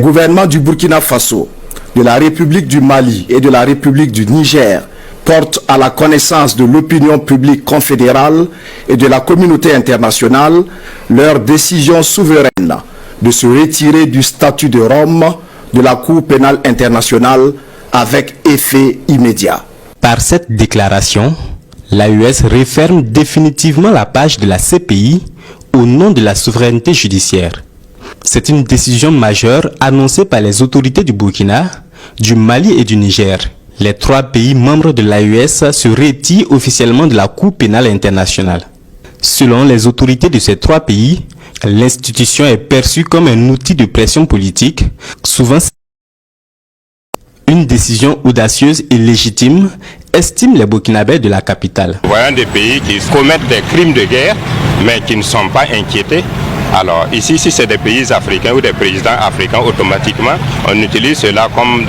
Le gouvernement du Burkina Faso, de la République du Mali et de la République du Niger portent à la connaissance de l'opinion publique confédérale et de la communauté internationale leur décision souveraine de se retirer du statut de Rome de la Cour pénale internationale avec effet immédiat. Par cette déclaration, l'AES referme définitivement la page de la CPI au nom de la souveraineté judiciaire. C'est une décision majeure annoncée par les autorités du Burkina, du Mali et du Niger. Les 3 pays membres de l'AES se retirent officiellement de la Cour pénale internationale. Selon les autorités de ces 3 pays, l'institution est perçue comme un outil de pression politique, souvent une décision audacieuse et légitime, estiment les Burkinabés de la capitale. Voyons des pays qui commettent des crimes de guerre, mais qui ne sont pas inquiétés. Alors ici, si c'est des pays africains ou des présidents africains, automatiquement, on utilise cela comme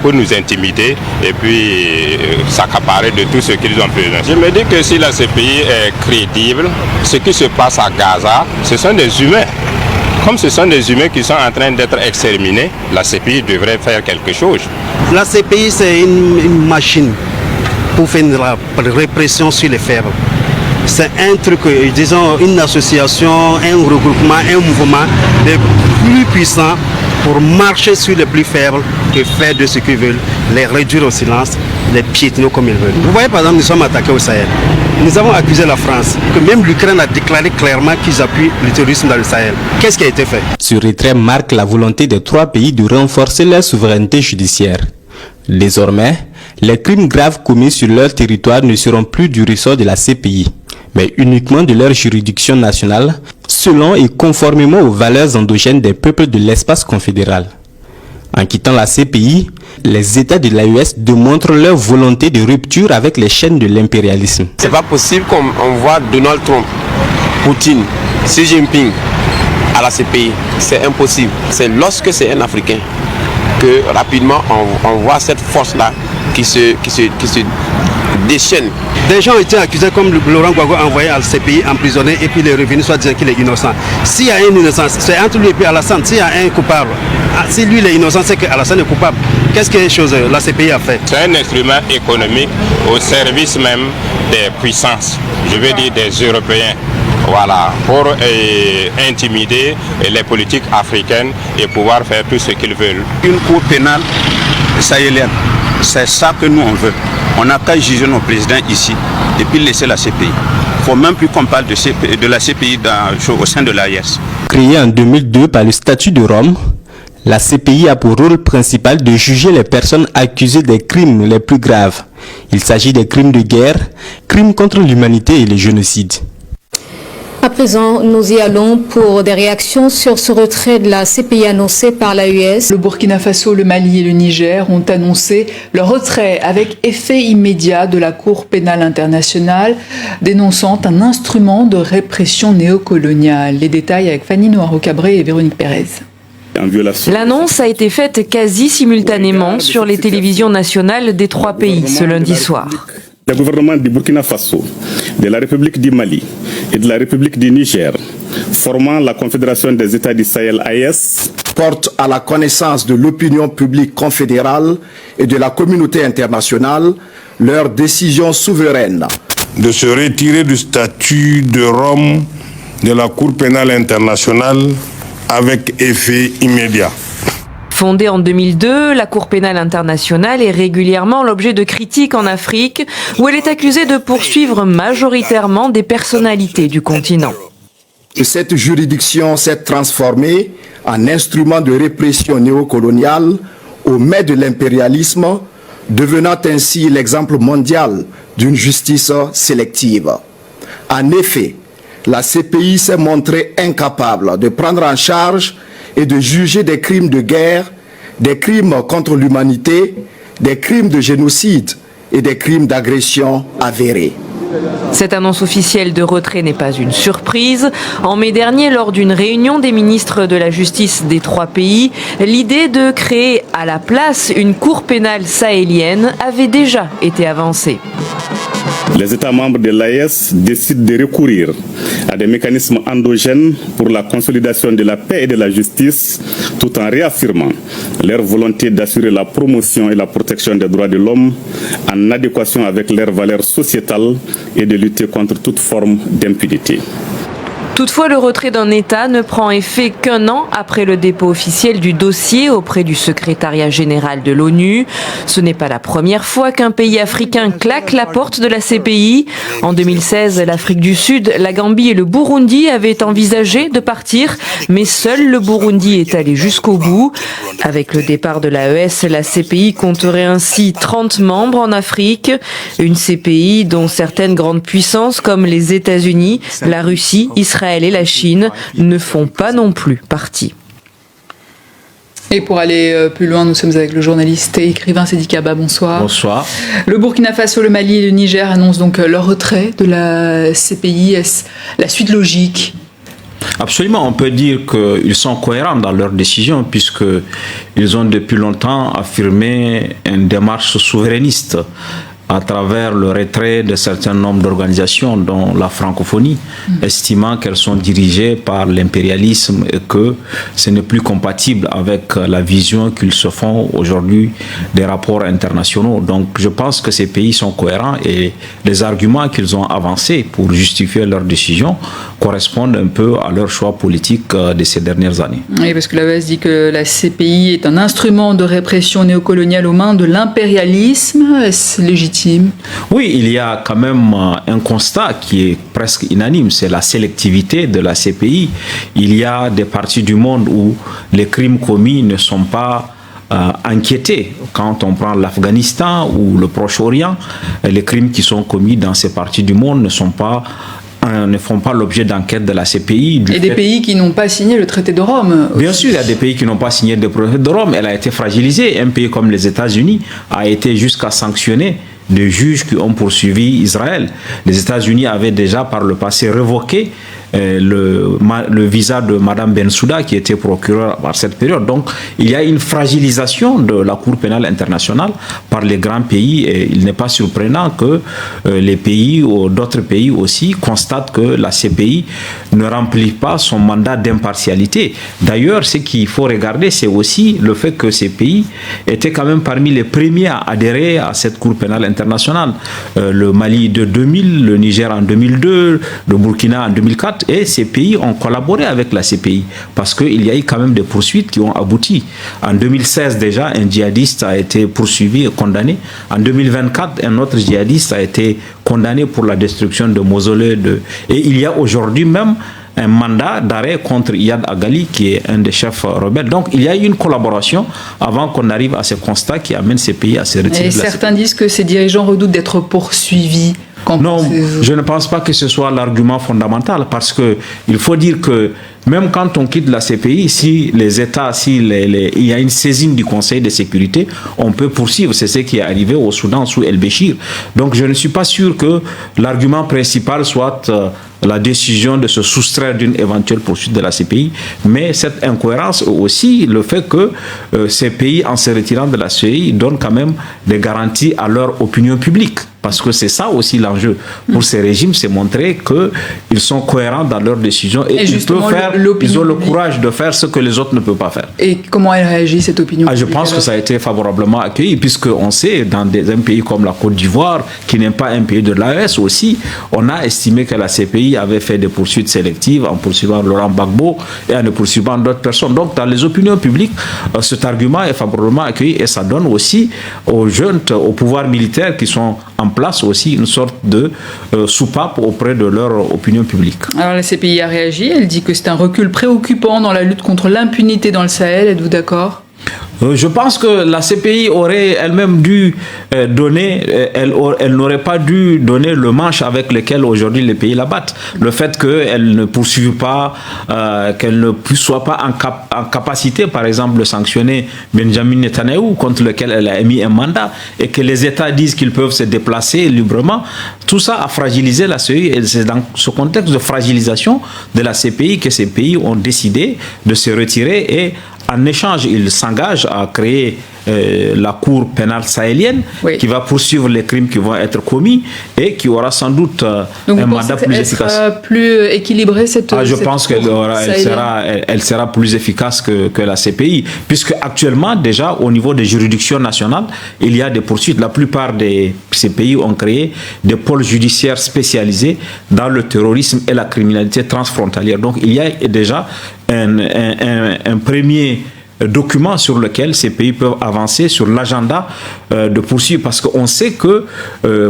pour nous intimider et puis s'accaparer de tout ce qu'ils ont besoin. Je me dis que si la CPI est crédible, ce qui se passe à Gaza, ce sont des humains. Comme ce sont des humains qui sont en train d'être exterminés, la CPI devrait faire quelque chose. La CPI, c'est une machine pour faire de la répression sur les faibles. C'est un truc, disons, une association, un regroupement, un mouvement des plus puissants pour marcher sur les plus faibles et faire de ce qu'ils veulent, les réduire au silence, les piétiner comme ils veulent. Vous voyez, par exemple, nous sommes attaqués au Sahel. Nous avons accusé la France, que même l'Ukraine a déclaré clairement qu'ils appuient le terrorisme dans le Sahel. Qu'est-ce qui a été fait? Ce retrait marque la volonté des 3 pays de renforcer leur souveraineté judiciaire. Désormais, les crimes graves commis sur leur territoire ne seront plus du ressort de la CPI, mais uniquement de leur juridiction nationale, selon et conformément aux valeurs endogènes des peuples de l'espace confédéral. En quittant la CPI, les États de l'AES démontrent leur volonté de rupture avec les chaînes de l'impérialisme. C'est pas possible qu'on voit Donald Trump, Poutine, Xi Jinping à la CPI. C'est impossible. C'est lorsque c'est un Africain que rapidement on voit cette force-là qui se déchaîne. Des gens ont été accusés comme Laurent Gbagbo envoyé à la CPI emprisonné et puis il est revenu soit disant qu'il est innocent. S'il y a une innocence, c'est entre lui et puis Alassane. S'il y a un coupable, si lui il est innocent, c'est qu'Alassane est coupable. Qu'est-ce que la CPI a fait? C'est un instrument économique au service même des puissances, je veux dire des Européens. Voilà, pour intimider les politiques africaines et pouvoir faire tout ce qu'ils veulent. Une cour pénale sahélienne, c'est ça que nous on veut. On n'a qu'à juger nos présidents ici et puis laisser la CPI. Il ne faut même plus qu'on parle de la CPI au sein de l'AES. Créée en 2002 par le statut de Rome, la CPI a pour rôle principal de juger les personnes accusées des crimes les plus graves. Il s'agit des crimes de guerre, crimes contre l'humanité et les génocides. À présent, nous y allons pour des réactions sur ce retrait de la CPI annoncé par l'AES. Le Burkina Faso, le Mali et le Niger ont annoncé leur retrait avec effet immédiat de la Cour pénale internationale, dénonçant un instrument de répression néocoloniale. Les détails avec Fanny Noiro-Cabré et Véronique Pérez. L'annonce a été faite quasi simultanément sur les télévisions nationales des 3 pays ce lundi soir. Le gouvernement du Burkina Faso, de la République du Mali et de la République du Niger, formant la Confédération des États du Sahel AES, porte à la connaissance de l'opinion publique confédérale et de la communauté internationale leur décision souveraine de se retirer du statut de Rome de la Cour pénale internationale avec effet immédiat. Fondée en 2002, la Cour pénale internationale est régulièrement l'objet de critiques en Afrique, où elle est accusée de poursuivre majoritairement des personnalités du continent. Cette juridiction s'est transformée en instrument de répression néocoloniale au mai de l'impérialisme, devenant ainsi l'exemple mondial d'une justice sélective. En effet, la CPI s'est montrée incapable de prendre en charge et de juger des crimes de guerre, des crimes contre l'humanité, des crimes de génocide et des crimes d'agression avérés. Cette annonce officielle de retrait n'est pas une surprise. En mai dernier, lors d'une réunion des ministres de la Justice des 3 pays, l'idée de créer à la place une cour pénale sahélienne avait déjà été avancée. Les États membres de l'AES décident de recourir à des mécanismes endogènes pour la consolidation de la paix et de la justice, tout en réaffirmant leur volonté d'assurer la promotion et la protection des droits de l'homme en adéquation avec leurs valeurs sociétales et de lutter contre toute forme d'impunité. Toutefois, le retrait d'un État ne prend effet qu'1 an après le dépôt officiel du dossier auprès du secrétariat général de l'ONU. Ce n'est pas la première fois qu'un pays africain claque la porte de la CPI. En 2016, l'Afrique du Sud, la Gambie et le Burundi avaient envisagé de partir, mais seul le Burundi est allé jusqu'au bout. Avec le départ de l'AES, la CPI compterait ainsi 30 membres en Afrique. Une CPI dont certaines grandes puissances comme les États-Unis, la Russie, Israël et la Chine ne font pas non plus partie. Et pour aller plus loin, nous sommes avec le journaliste et écrivain Sidi Kaba. Bonsoir. Bonsoir. Le Burkina Faso, le Mali et le Niger annoncent donc leur retrait de la CPI. Est-ce la suite logique ? Absolument, on peut dire qu'ils sont cohérents dans leurs décisions puisqu'ils ont depuis longtemps affirmé une démarche souverainiste à travers le retrait de certains nombres d'organisations, dont la francophonie, estimant qu'elles sont dirigées par l'impérialisme et que ce n'est plus compatible avec la vision qu'ils se font aujourd'hui des rapports internationaux. Donc je pense que ces pays sont cohérents et les arguments qu'ils ont avancés pour justifier leurs décisions correspondent un peu à leur choix politique de ces dernières années. Oui, parce que l'AES dit que la CPI est un instrument de répression néocoloniale aux mains de l'impérialisme. Est-ce légitime ? Oui, il y a quand même un constat qui est presque unanime, c'est la sélectivité de la CPI. Il y a des parties du monde où les crimes commis ne sont pas inquiétés. Quand on prend l'Afghanistan ou le Proche-Orient, les crimes qui sont commis dans ces parties du monde ne font pas l'objet d'enquête de la CPI. Et des pays qui n'ont pas signé le traité de Rome aussi. Bien sûr, il y a des pays qui n'ont pas signé le traité de Rome. Elle a été fragilisée. Un pays comme les États-Unis a été jusqu'à sanctionner des juges qui ont poursuivi Israël. Les États-Unis avaient déjà par le passé révoqué le visa de Mme Bensouda qui était procureure à cette période. Donc il y a une fragilisation de la Cour pénale internationale par les grands pays et il n'est pas surprenant que les pays ou d'autres pays aussi constatent que la CPI ne remplit pas son mandat d'impartialité. D'ailleurs, ce qu'il faut regarder, c'est aussi le fait que ces pays étaient quand même parmi les premiers à adhérer à cette Cour pénale internationale. Le Mali de 2000, le Niger en 2002, le Burkina en 2004. Et ces pays ont collaboré avec la CPI parce qu'il y a eu quand même des poursuites qui ont abouti. En 2016 déjà, un djihadiste a été poursuivi et condamné. En 2024, un autre djihadiste a été condamné pour la destruction de mausolées. Et il y a aujourd'hui même un mandat d'arrêt contre Iyad Agali qui est un des chefs rebelles. Donc il y a eu une collaboration avant qu'on arrive à ce constat qui amène ces pays à se retirer. Et certains disent que ces dirigeants redoutent d'être poursuivis. Non, je ne pense pas que ce soit l'argument fondamental parce que il faut dire que même quand on quitte la CPI, si les États, il y a une saisine du Conseil de sécurité, on peut poursuivre. C'est ce qui est arrivé au Soudan sous El-Béchir. Donc je ne suis pas sûr que l'argument principal soit la décision de se soustraire d'une éventuelle poursuite de la CPI, mais cette incohérence aussi, le fait que ces pays, en se retirant de la CPI, donnent quand même des garanties à leur opinion publique. Parce que c'est ça aussi l'enjeu pour ces régimes, c'est montrer qu'ils sont cohérents dans leurs décisions et ils ont le courage de faire ce que les autres ne peuvent pas faire. Et comment elle réagit, cette opinion publique? Je pense que ça a été favorablement accueilli, puisqu'on sait, dans un pays comme la Côte d'Ivoire, qui n'est pas un pays de l'AES aussi, on a estimé que la CPI avait fait des poursuites sélectives en poursuivant Laurent Gbagbo et en ne poursuivant d'autres personnes. Donc, dans les opinions publiques, cet argument est favorablement accueilli et ça donne aussi aux jeunes, au pouvoir militaire qui sont en place aussi une sorte de soupape auprès de leur opinion publique. Alors la CPI a réagi, elle dit que c'est un recul préoccupant dans la lutte contre l'impunité dans le Sahel, êtes-vous d'accord ? Je pense que la CPI aurait elle-même dû donner, elle n'aurait pas dû donner le manche avec lequel aujourd'hui les pays la battent. Le fait qu'elle ne poursuive pas, qu'elle ne soit pas en capacité, par exemple, de sanctionner Benjamin Netanyahou, contre lequel elle a émis un mandat, et que les États disent qu'ils peuvent se déplacer librement, tout ça a fragilisé la CPI. Et c'est dans ce contexte de fragilisation de la CPI que ces pays ont décidé de se retirer et en échange, il s'engage à créer la Cour pénale sahélienne qui va poursuivre les crimes qui vont être commis et qui aura sans doute un mandat plus efficace. Sera plus équilibrée cette je pense qu'elle sera plus efficace que la CPI, puisque actuellement déjà au niveau des juridictions nationales, il y a des poursuites. La plupart des CPI ont créé des pôles judiciaires spécialisés dans le terrorisme et la criminalité transfrontalière. Donc il y a déjà un premier document sur lequel ces pays peuvent avancer sur l'agenda de poursuivre, parce qu'on sait que,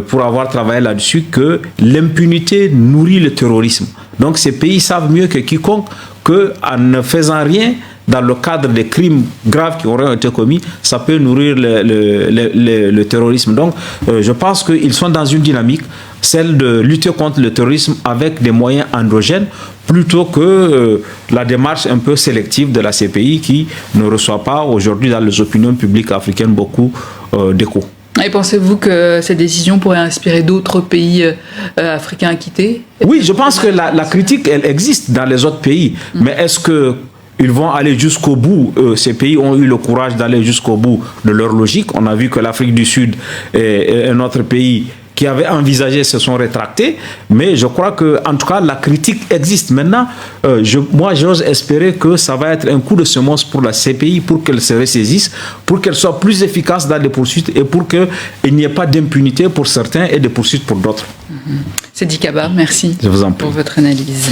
pour avoir travaillé là-dessus, que l'impunité nourrit le terrorisme. Donc ces pays savent mieux que quiconque qu'en ne faisant rien dans le cadre des crimes graves qui auraient été commis, ça peut nourrir le terrorisme. Donc je pense qu'ils sont dans une dynamique, celle de lutter contre le terrorisme avec des moyens endogènes, plutôt que la démarche un peu sélective de la CPI qui ne reçoit pas aujourd'hui dans les opinions publiques africaines beaucoup d'écho. Et pensez-vous que cette décision pourrait inspirer d'autres pays africains à quitter? Oui, je pense que la critique, elle existe dans les autres pays. Mais est-ce qu'ils vont aller jusqu'au bout? Ces pays ont eu le courage d'aller jusqu'au bout de leur logique. On a vu que l'Afrique du Sud est un autre pays qui avaient envisagé se sont rétractés, mais je crois que, en tout cas, la critique existe. Maintenant, moi, j'ose espérer que ça va être un coup de semonce pour la CPI, pour qu'elle se ressaisisse, pour qu'elle soit plus efficace dans les poursuites et pour qu'il n'y ait pas d'impunité pour certains et des poursuites pour d'autres. Seydi Kaba, merci Je vous en prie. pour votre analyse.